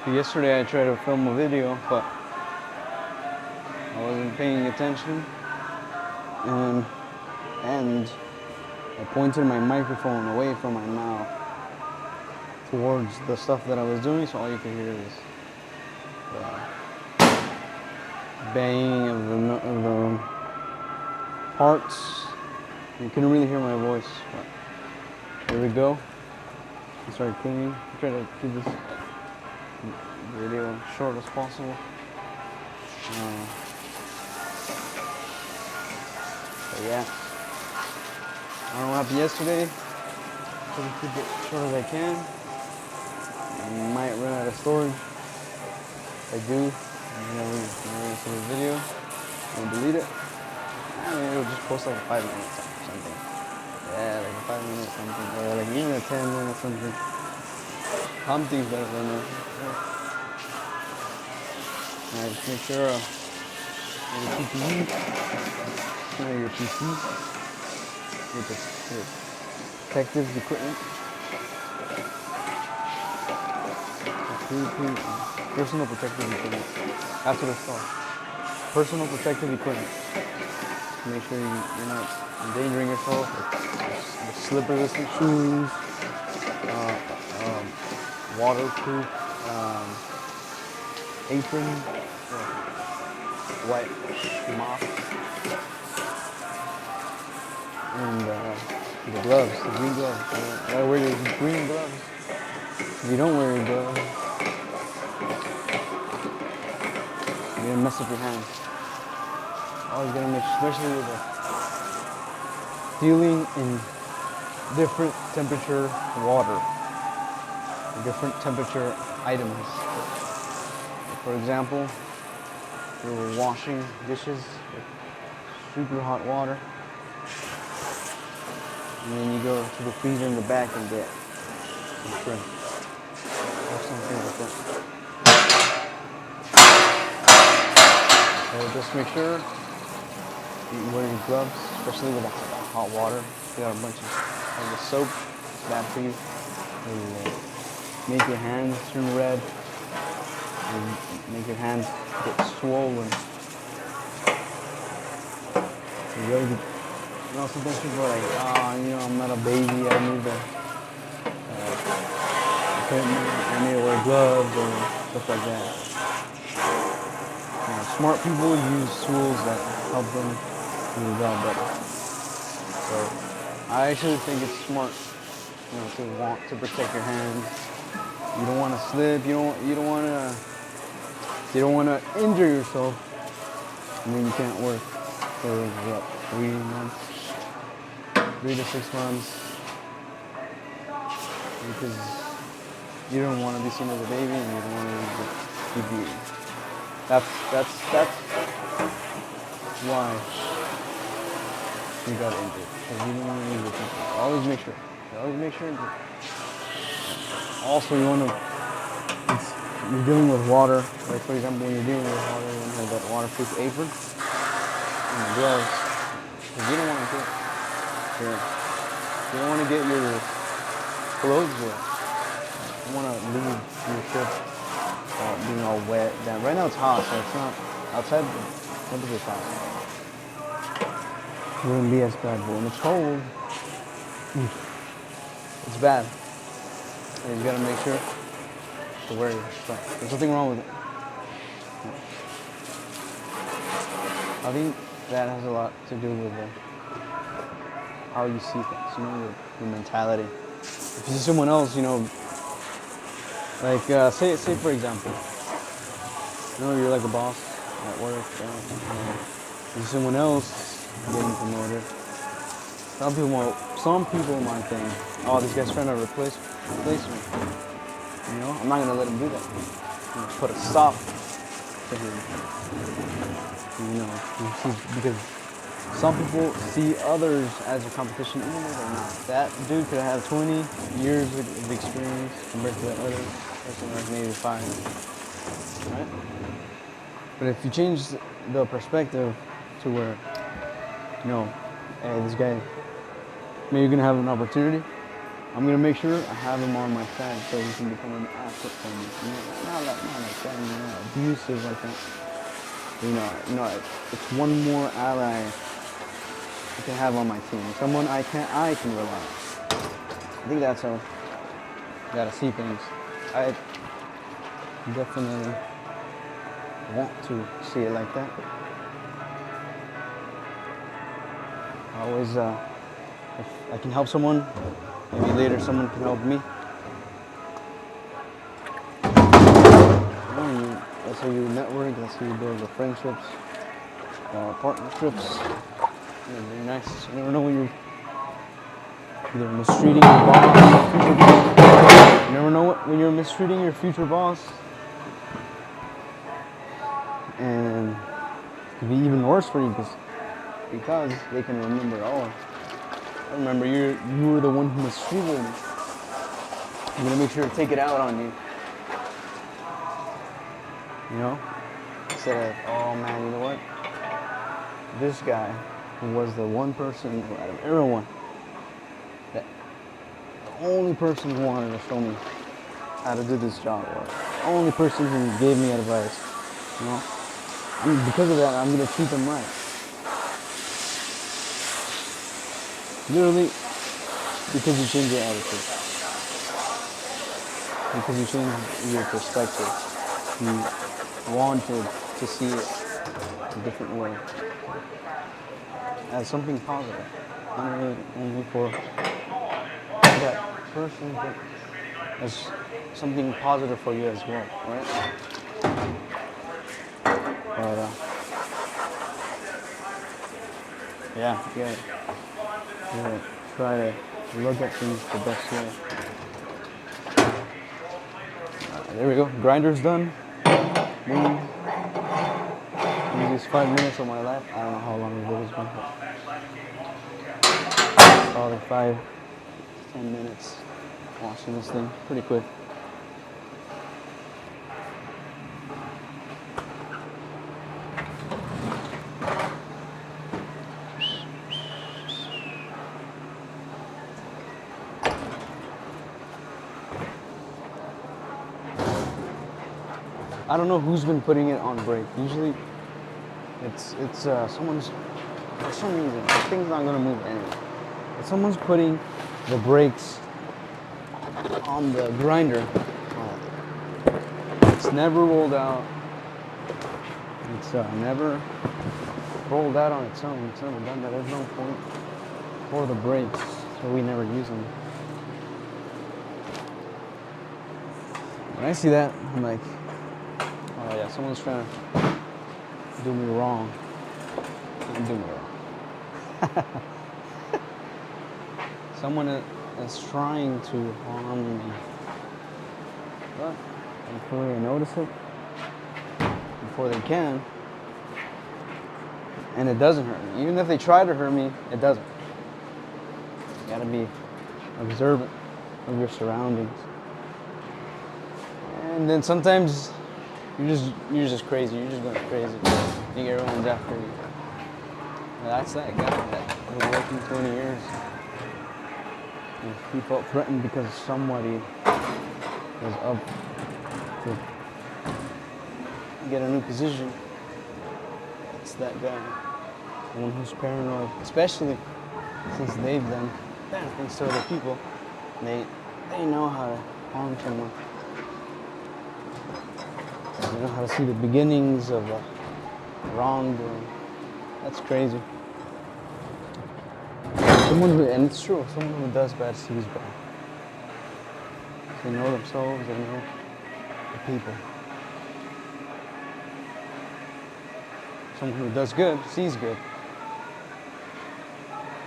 Yesterday I tried to film a video, but I wasn't paying attention, and I pointed my microphone away from my mouth towards the stuff that I was doing, so all you could hear is the banging of the parts. You couldn't really hear my voice, but here we go. I started cleaning. I try to keep this video short as possible. But yeah, I don't know what happened yesterday. Try to keep it short as I can. I might run out of storage. If I do, I'm never gonna see the video. I'm gonna delete it. I mean, it'll just post like a 5 minutes or something. Yeah, like a 5 minutes something, or like even a 10 minutes something. Something's better than that. Alright, just make sure your PPE, your PC, with the protective equipment. Personal protective equipment. That's what it's called. Personal protective equipment. Make sure you're not endangering yourself with slipper-resistant shoes, waterproof apron, white mop, and the gloves, the green gloves. You gotta wear your green gloves. If you don't wear your gloves, you're gonna mess up your hands. Always gotta make, especially with dealing in different temperature water, different temperature items. For example, you're washing dishes with super hot water, and then you go to the freezer in the back and get some shrimp or something like that. So just make sure you wear your gloves, especially with the hot water. You got a bunch of the soap, it's bad for you. It'll make your hands turn red and make your hands get swollen. Sometimes people are like, I'm not a baby, I don't need the equipment, I need to wear gloves or stuff like that. Smart people use tools that help them do the job better. So I actually think it's smart, to want to protect your hands. You don't want to slip. You don't want to injure yourself, and then you can't work for what, 3 to 6 months, because you don't want to be seen as a baby, and you don't want to be PPE. That's why you got injured, because you don't want to use your PPE. Always make sure. Also, you're dealing with water. Like for example, when you're dealing with water, you want to have that waterproof apron and the gloves, because you don't want to get your clothes wet. You want to leave your ship being all wet. Right now it's hot, so it's not outside. The temperature's hot. It wouldn't be as bad, but when it's cold, it's bad. And you gotta make sure to wear your stuff. There's nothing wrong with it. I think that has a lot to do with how you see things, your mentality. If you see someone else, like say for example, you're like a boss at work, you see someone else getting promoted. Some people might think, oh, this guy's trying to replace me. I'm not gonna let him do that. I'm gonna put a stop to him. Because some people see others as a competition, even though they're not. That dude could have 20 years of experience compared to that other person, like maybe 5. Right? But if you change the perspective to where, hey, this guy, maybe you're gonna have an opportunity, I'm gonna make sure I have him on my side so he can become an asset for me. You know, not like that, you know, abusive like that. It's one more ally I can have on my team. Someone I can rely on. I think that's how you gotta see things. I definitely want to see it like that. I always, if I can help someone, maybe later someone can help me. That's how you network, that's how you build the friendships, partnerships. Very nice. You never know when you're either mistreating your boss. You never know when you're mistreating your future boss. And it could be even worse for you because they can remember, oh, I remember you were the one who mistreated me. I'm gonna make sure to take it out on you. You know? Instead of, oh man, you know what? This guy was the one person out of everyone, the only person who wanted to show me how to do this job, or the only person who gave me advice. You know? Because of that, I'm gonna treat them right. Literally, because you change your attitude. Because you change your perspective. You wanted to see it a different way. As something positive. Not really only for that person, but as something positive for you as well, right? But, yeah, you gotta try to look at things the best way. There we go. Grinder's done. These 5 minutes of my life. I don't know how long the video's been. Probably 5 to 10 minutes watching this thing. Pretty quick. I don't know who's been putting it on break. Usually, it's someone's, for some reason, the thing's not gonna move anyway. But someone's putting the brakes on the grinder. It's never rolled out. It's never rolled out on its own. It's never done that. There's no point for the brakes, so we never use them. When I see that, I'm like, oh yeah, someone's trying to do me wrong. Do me wrong. Someone is trying to harm me. But before they notice it, before they can, and it doesn't hurt me. Even if they try to hurt me, it doesn't. You gotta be observant of your surroundings. And then sometimes you're just crazy. You're just going crazy. You think everyone's after you. Well, that's that guy that was working 20 years. And he felt threatened because somebody was up to get a new position. It's that guy. The one who's paranoid. Especially since they've done bad things to other people. They know how to harm someone. You know how to see the beginnings of wrongdoing. That's crazy. And it's true, someone who does bad sees bad. They know themselves, they know the people. Someone who does good sees good.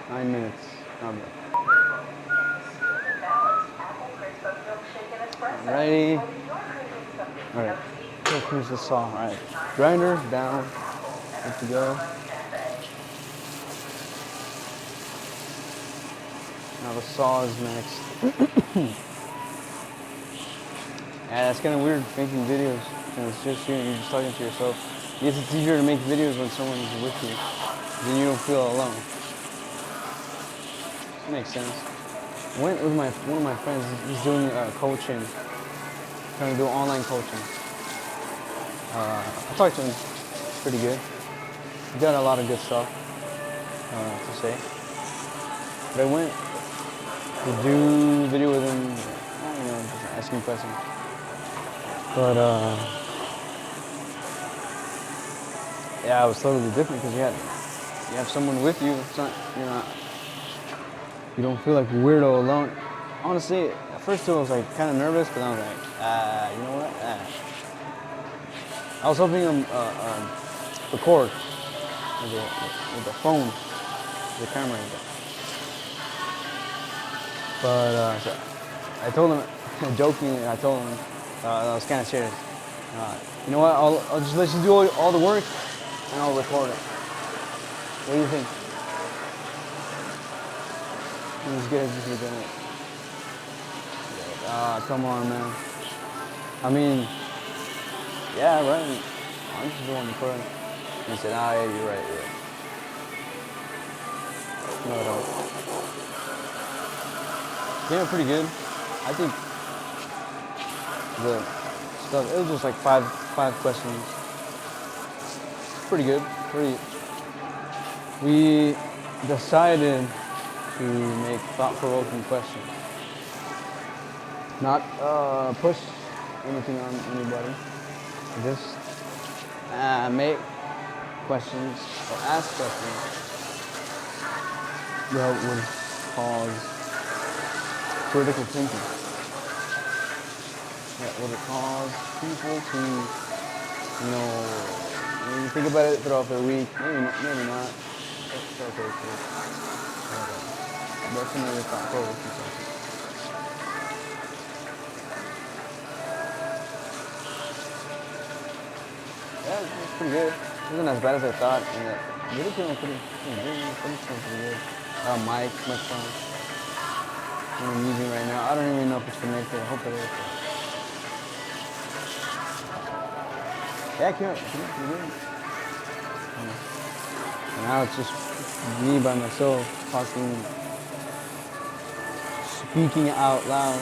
9 minutes, not bad. Alrighty. Alright. Here's the saw. Alright. Grinder down. Good to go. Now the saw is next. Yeah, that's kind of weird making videos. And it's just you and you're just talking to yourself. I guess it's easier to make videos when someone is with you. Then you don't feel alone. Makes sense. Went with one of my friends. He's doing coaching, trying to do online coaching. I talked to him, pretty good. He got a lot of good stuff to say. But I went to do video with him, just asking questions. But yeah, it was totally different because you have someone with you. It's not, you don't feel like a weirdo alone. Honestly, at first too, I was like kind of nervous, but I was like, you know what? I was hoping to record with the phone, the camera. But so I told him, jokingly, I told him, I was kind of serious. You know what? I'll just let you do all the work, and I'll record it. What do you think? These guys just looking at it. Come on, man. I mean, yeah, right. I'm just the one to put it. And he said, yeah, you're right. No. Yeah, pretty good. I think the stuff, it was just like five questions. Pretty good. We decided to make thought-provoking questions. Not push anything on anybody. Just make questions or ask questions that would cause critical thinking. That would cause people to, maybe think about it throughout their week. Maybe not. It's okay too. Definitely thought-provoking questions. Yeah, it's pretty good. It wasn't as bad as I thought, and the video came out pretty good. Microphone. I'm using right now. I don't even know if it's connected. I hope it is. Yeah, it came out pretty good. And now it's just me by myself talking, speaking out loud.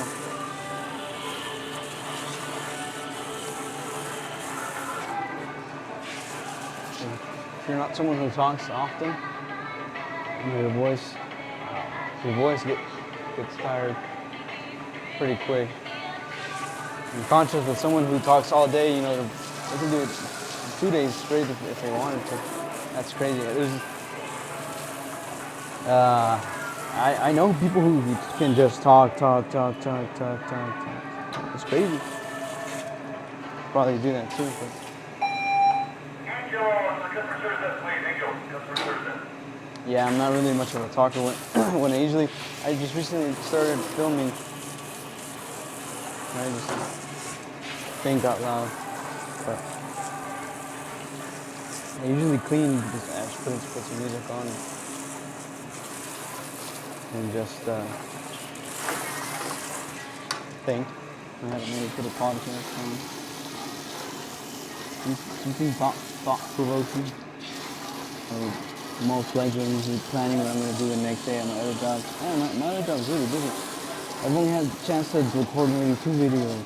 If you're not someone who talks often, your voice gets tired pretty quick. I'm conscious that someone who talks all day, they can do it 2 days straight if they wanted to. That's crazy. I know people who can just talk. It's crazy. Probably do that too. But. Yeah, I'm not really much of a talker when I just recently started filming. I just think out loud. But I usually clean because I just put some music on and just think. I haven't really put a podcast on. Something thought-provoking. Most likely I'm usually planning what I'm going to do the next day at my other job. My other job is really busy. I've only had a chance to record maybe 2 videos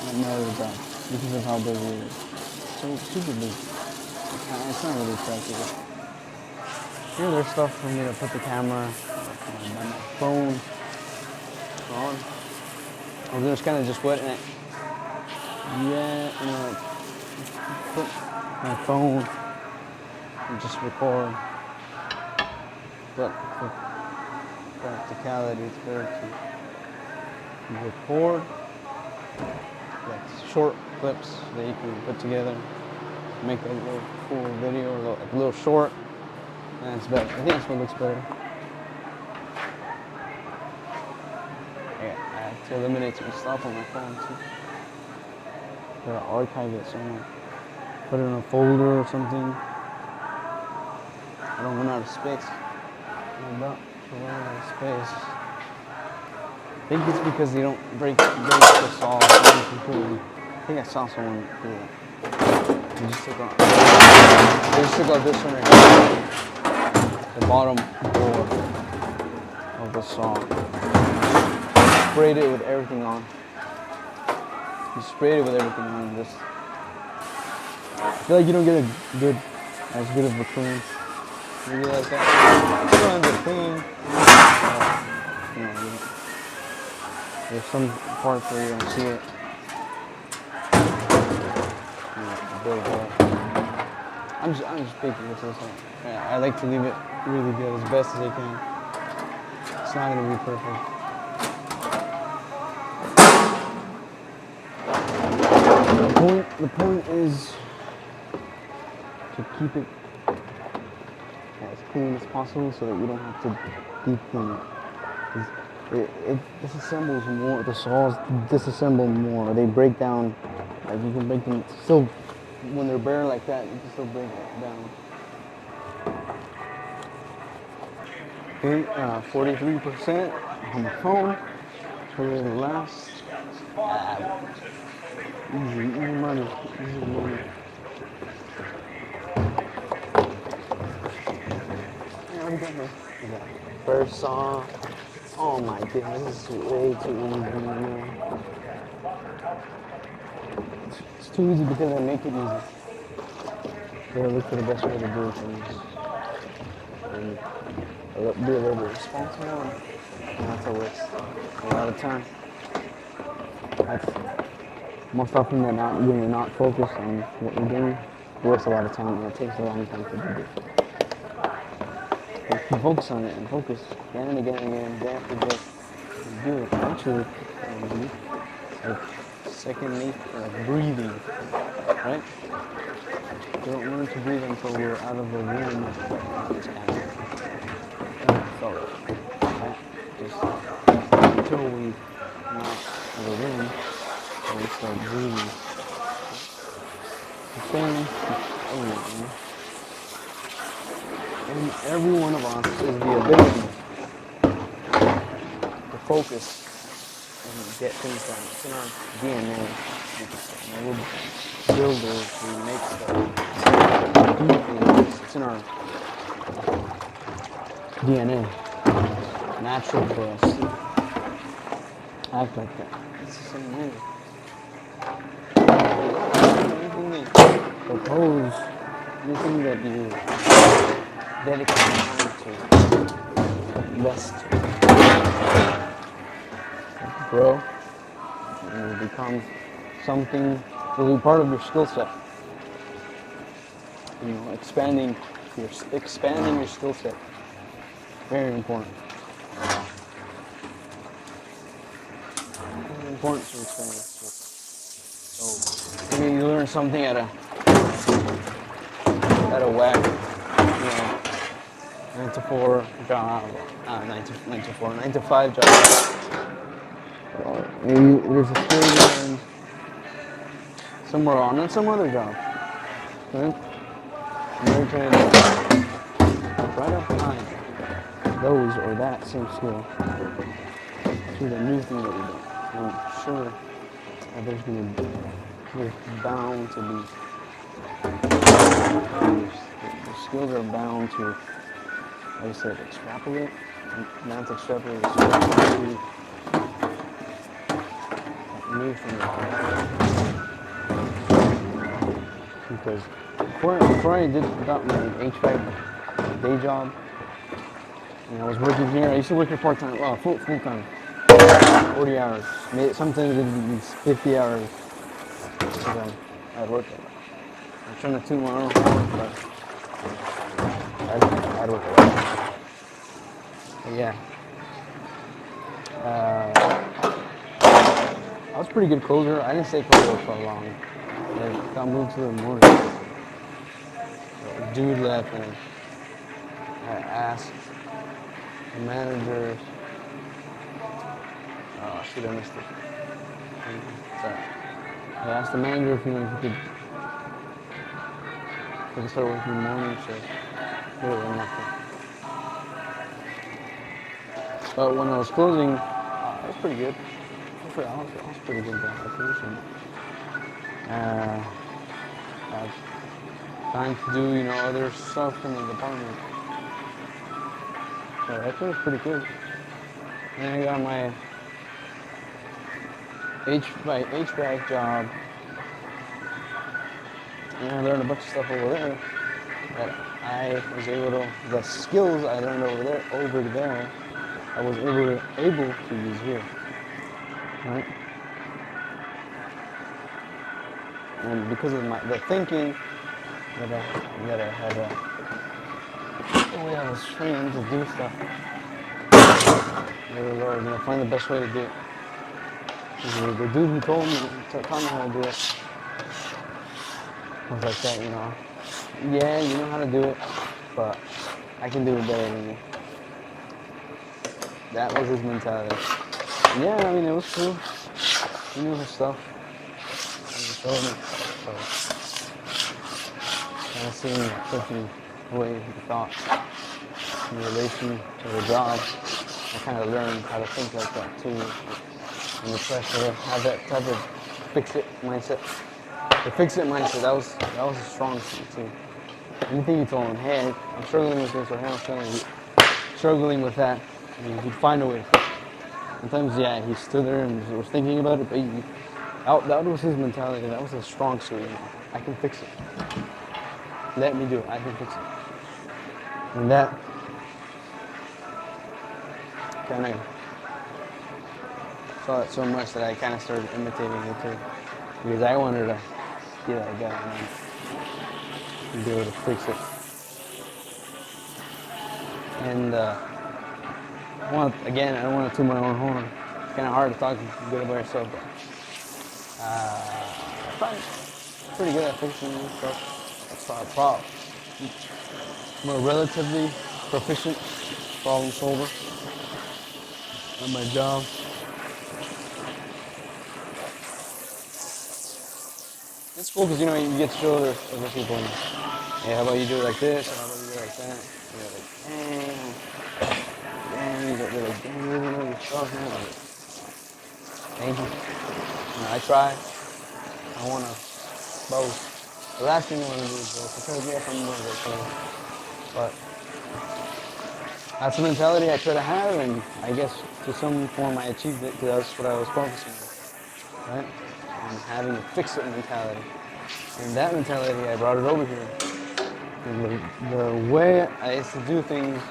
at my other job because of how busy it is. So super busy. It's not really practical. Here there's stuff for me to put the camera on my phone on. I'm just kind of just wetting it. Yeah, put my phone and just record. But for practicality, it's better to record like short clips that you can put together, make a little cool video, or a little short, and it's better. I think that's what looks better. Yeah, I have to eliminate some stuff on my phone too. Gotta archive it somewhere. Put it in a folder or something. I don't run out of space. I'm about to run out of space. I think it's because they don't break the saw completely. I think I saw someone do that. They just took out this one right here. The bottom board of the saw. Sprayed it with everything on. You sprayed it with everything on. Just I feel like you don't get as good of a clean. Maybe like that. You don't have the clean. There's some parts where you don't see it. Build up. I'm just picking this. I like to leave it really good, as best as I can. It's not gonna be perfect. The point is to keep it as clean as possible so that you don't have to deep clean it. It disassembles more. The saws disassemble more. They break down. Like you can break them still when they're bare like that. You can still break it down. Okay, 43% on the phone. For the last. Easy money. Easy money. Yeah, we got the first saw. Oh my goodness, this is way too easy, man. It's too easy because I make it easy. Gotta look for the best way to do things. And be a little bit responsible and not to waste a lot of time. That's most often than not, when you're not focused on what you're doing, you waste a lot of time and it takes a long time to do it. If you focus on it and focus again and again and again, day after day, you do it. Actually, like second nature, like breathing, right? You don't learn to breathe until you're out of the room. So, right? Just until we come out of the room and we start breathing. The same in every one of us is the ability to focus and get things done. It's in our DNA. We're builders, we make stuff, we do things. It's in our DNA. It's natural for us to act like that. It's the same way. Anything that you propose, anything that you dedicate time to, invest to, grow, and will become something, will be part of your skill set. You know, expanding your skill set. Very important. Very important to expand your skill set. So maybe you learn something at a whack, you know, 9 to 4 job, 9 to 5 job. Maybe there's a skill you learn somewhere on some other job, right? You're trying to right up behind those or that same skill to the new thing that you do. I'm sure that there's bound to be the skills are bound to, like I said, extrapolate, not to extrapolate, extrapolate to that new thing that you do. Because before I got my HVAC day job, and I was working here. I used to work here part-time, full time, 40 hours. Sometimes it'd be 50 hours because I'd work a lot. I'm trying to tune my own horn, but I'd work a lot. But yeah. I was a pretty good closer. I didn't stay closer for long. I got moved to the morning. So a dude left and I asked the manager. Oh shoot, I missed it. Sorry. I asked the manager if he could start working in the morning shift. Really nothing. But when I was closing, it was pretty good. I was pretty good at that position. I had time to do, other stuff in the department. So that was pretty good. And then I got my HVAC job, and I learned a bunch of stuff over there that the skills I learned over there, I was able to use here, right? And because of the thinking that I had, the way I was trained to do stuff, I was always gonna find the best way to do it. The dude who taught me how to do it was like that, you know. Yeah, you know how to do it, but I can do it better than you. That was his mentality. Yeah, I mean, it was true. He knew his stuff. He told me. So, kind of seeing the thinking way he thought in relation to the job, I kind of learned how to think like that too. And the pressure, have that type of fix-it mindset. The fix-it mindset, that was a strong suit too. Anything you told him, hey, I'm struggling with this, or hey, I'm struggling with that, and he'd find a way to fix it. Sometimes, yeah, he stood there and was thinking about it, but that was his mentality. That was a strong suit. You know? I can fix it. Let me do it. I can fix it. And that kind of saw it so much that I kind of started imitating it too, because I wanted to be that guy and be able to fix it. And I don't want to toot my own horn. It's kind of hard to talk good about yourself, but I find pretty good at fixing stuff. That's why I'm a relatively proficient problem solver at my job. It's cool because, you know, you get to show other people, and, hey, how about you do it like this, or how about you do it like that? And they're like, damn, they're like, damn, you really know your stuff, man. Like, thank you. You know, I try. I want to boast. The last thing I want to do is boast, because yes, I'm one of those things. But that's the mentality I try to have, and I guess to some form I achieved it, because that's what I was focusing on, right? On having a fix-it mentality. And that mentality, I brought it over here. And the way I used to do things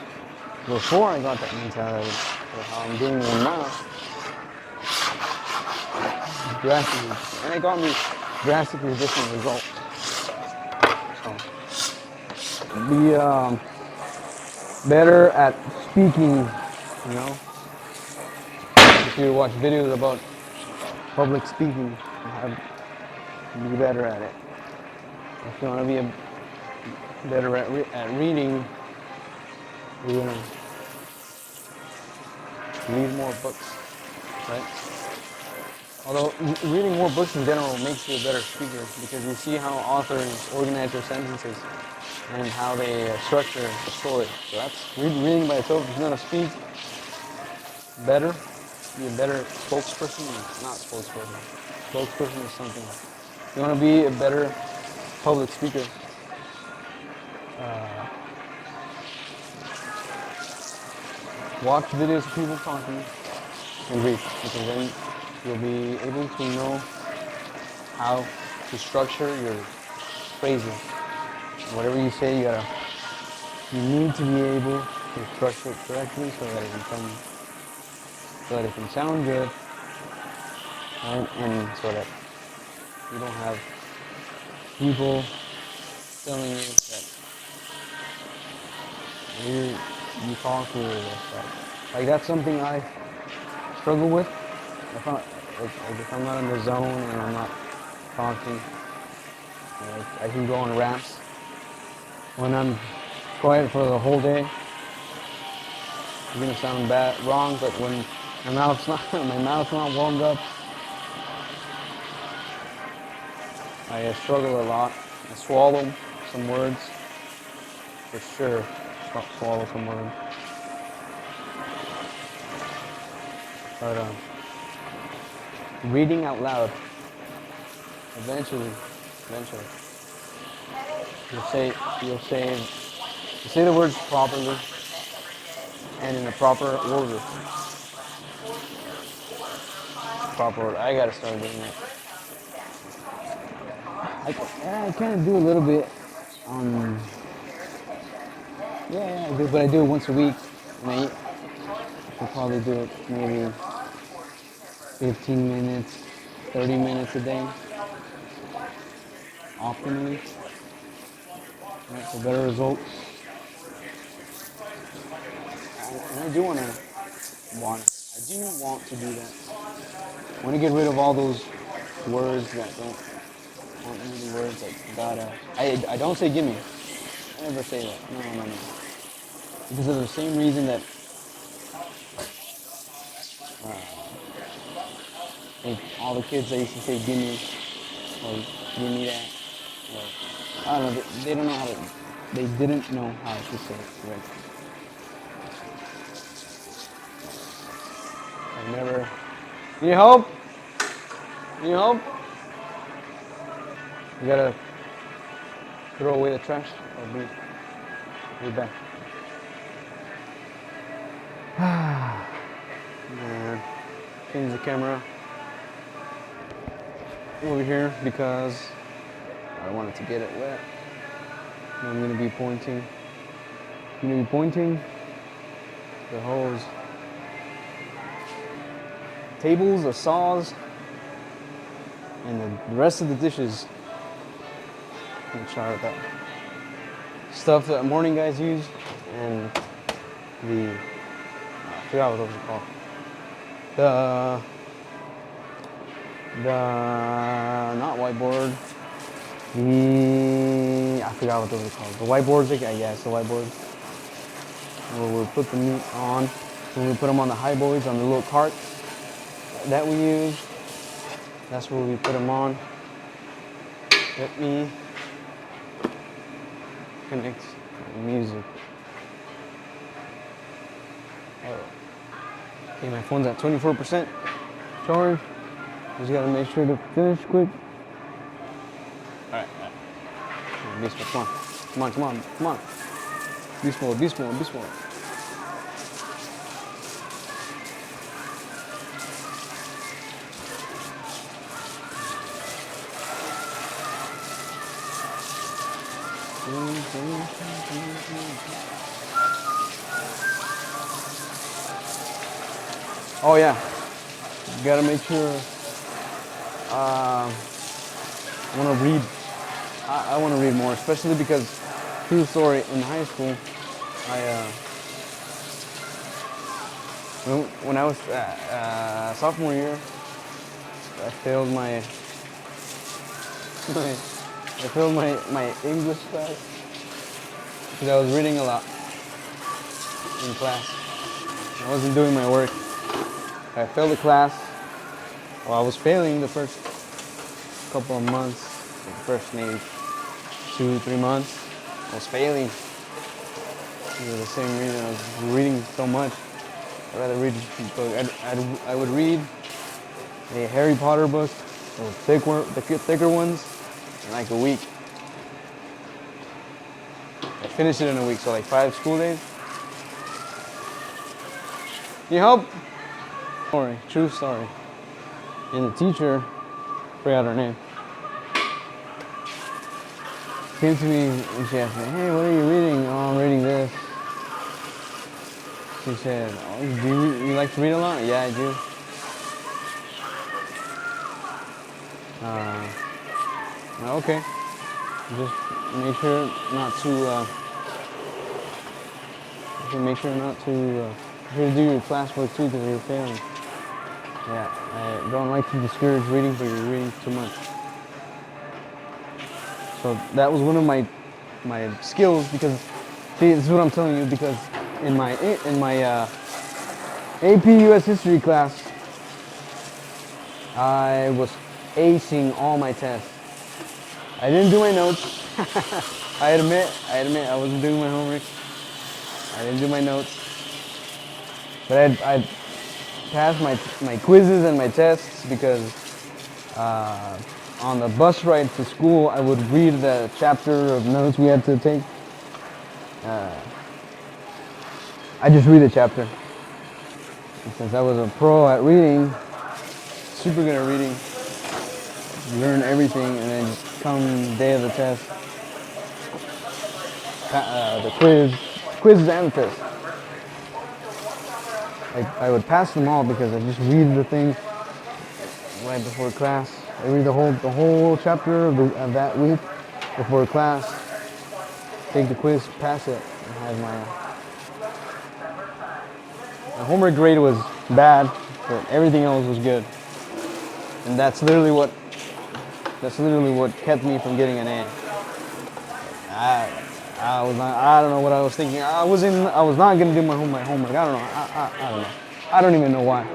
before I got that mentality, or how I'm doing them now, drastically, and it got me drastically different results. So, be better at speaking, you know. If you watch videos about public speaking, be better at it. If you want to be better at reading, you're gonna read more books, right? Although reading more books in general makes you a better speaker, because you see how authors organize their sentences and how they structure a story. So that's reading by itself. If you're gonna speak better, be a better spokesperson. Not spokesperson. Spokesperson is something. If you want to be a better public speaker, watch videos of people talking and read, because then you'll be able to know how to structure your phrases. Whatever you say, you need to be able to structure it correctly so that it can sound good, and so that you don't have people telling you that you talk weird or stuff. Like, that's something I struggle with. If I'm not in the zone and I'm not talking, I can go on rants. When I'm quiet for the whole day, it's gonna sound wrong, but when my mouth's not warmed up, I struggle a lot. I swallow some words, for sure. Swallow some words. But reading out loud, eventually, you'll say the words properly and in a proper order. proper order. I gotta start doing that. I kind of do a little bit. Yeah, I do, but I do it once a week. And I should probably do it maybe 15 minutes, 30 minutes a day, optimally, right, for better results. And I do want to to do that. I want to get rid of all those words that aren't really words like gotta. I don't say gimme. I never say that. No. Because of the same reason that like all the kids that used to say gimme or gimme that. Or, I don't know. They don't know how to. They didn't know how to say it correctly. I never. Need help? Need help? You gotta throw away the trash or be back. Man, change the camera over here because I wanted to get it wet. And I'm gonna be pointing. The hose. Tables, the saws, and the rest of the dishes. I'm gonna shower that stuff that morning guys use, and I forgot what those are called. The not whiteboard. I forgot what those are called. The whiteboards, yeah, it's the whiteboards. Where we'll put the meat on. When we put them on the high boys, on the little carts that we use. That's where we put them on. Let me connect music. Okay, my phone's at 24% charge. Just gotta make sure to finish quick. Alright. Be small. Come on. Be small. Oh yeah, you gotta make sure. I want to read. I want to read more, especially because, true story, in high school, when I was sophomore year, I failed my English class because I was reading a lot in class. I wasn't doing my work. I failed the class. Well, I was failing the first couple of months, like the first maybe 2-3 months. I was failing. For the same reason I was reading so much. I'd rather read a book. I would read a Harry Potter book, the thicker ones, in like a week. I finished it in a week, so like 5 school days. Need help? True story. And the teacher, forgot her name, came to me and she asked me, "Hey, what are you reading?" "Oh, I'm reading this." She said, "Oh, do you like to read a lot?" "Yeah, I do." Okay. Just make sure not to. Make sure to do your classwork too, because you're failing. Yeah, I don't like to discourage reading, but you're reading too much. So that was one of my skills, because see, this is what I'm telling you, because in my AP US history class, I was acing all my tests. I didn't do my notes. I admit I wasn't doing my homework. I didn't do my notes. But I passed my quizzes and my tests because on the bus ride to school, I would read the chapter of notes we had to take. I just read the chapter. And since I was a pro at reading, super good at reading, learn everything, and then come day of the test, the quizzes and the test. I would pass them all because I just read the thing right before class. I read the whole chapter of that week before class. Take the quiz, pass it, and have my homework grade was bad, but everything else was good. And that's literally what kept me from getting an A. I don't know what I was thinking. I was not gonna do my homework. I don't know. I don't know. I don't even know why.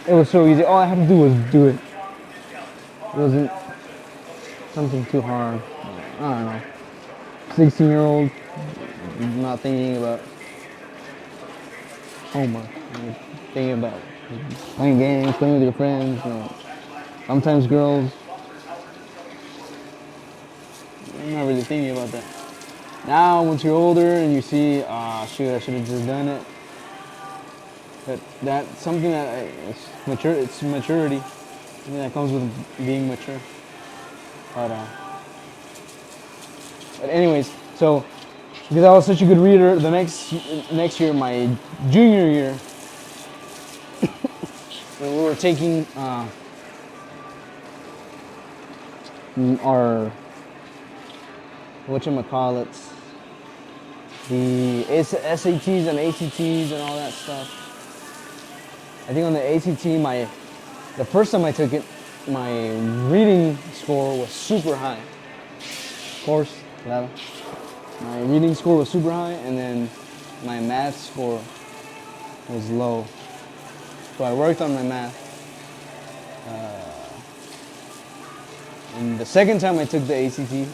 It was so easy. All I had to do was do it. It wasn't something too hard. I don't know. 16-year-old, not thinking about homework. Thinking about playing games, playing with your friends. You know. Sometimes girls. I'm not really thinking about that. Now, once you're older and you see, shoot, I should have just done it. But that's something that it's mature. It's maturity. Something that comes with being mature. But anyways, so because I was such a good reader, the next year, my junior year, when we were taking our whatchamacallits, the SATs and ACTs and all that stuff. I think on the ACT, the first time I took it, my reading score was super high. Of course, claro. My reading score was super high, and then my math score was low. So I worked on my math. And the second time I took the ACT,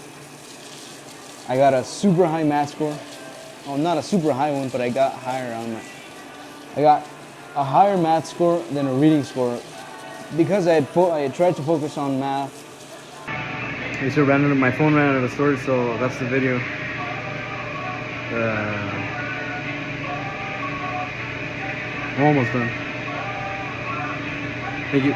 I got a super high math score. Well, not a super high one, but I got higher on that. I got a higher math score than a reading score because I had tried to focus on math. My phone ran out of storage, so that's the video. I'm almost done. Thank you.